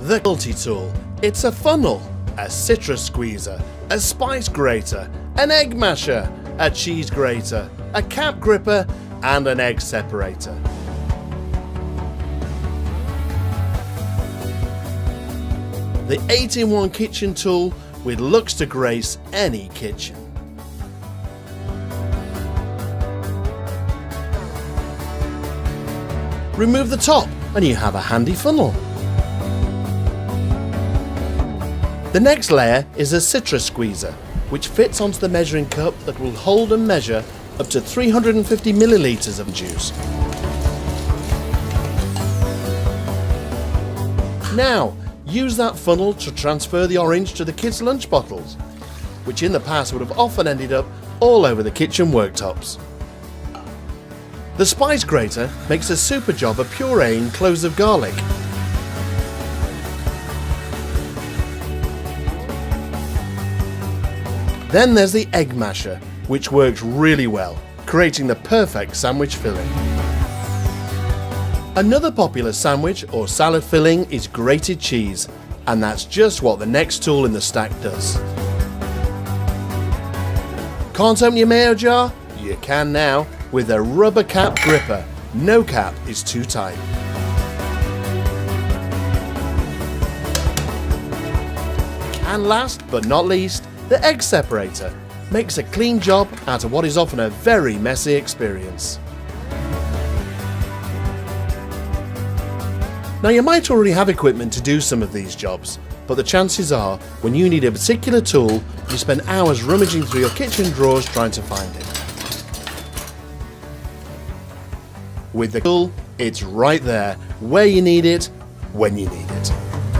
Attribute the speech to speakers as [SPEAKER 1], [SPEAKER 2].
[SPEAKER 1] The multi-tool. It's a funnel, a citrus squeezer, a spice grater, an egg masher, a cheese grater, a cap gripper, and an egg separator. The 8-in-1 kitchen tool with looks to grace any kitchen. Remove the top and you have a handy funnel. The next layer is a citrus squeezer, which fits onto the measuring cup that will hold and measure up to 350 millilitres of juice. Now, use that funnel to transfer the orange to the kids' lunch bottles, which in the past would have often ended up all over the kitchen worktops. The spice grater makes a super job of pureeing cloves of garlic. Then there's the egg masher, which works really well, creating the perfect sandwich filling. Another popular sandwich or salad filling is grated cheese, and that's just what the next tool in the stack does. Can't open your mayo jar? You can now with a rubber cap gripper. No cap is too tight. And last but not least, the egg separator makes a clean job out of what is often a very messy experience. Now, you might already have equipment to do some of these jobs, but the chances are when you need a particular tool, you spend hours rummaging through your kitchen drawers trying to find it. With the tool, it's right there, where you need it, when you need it.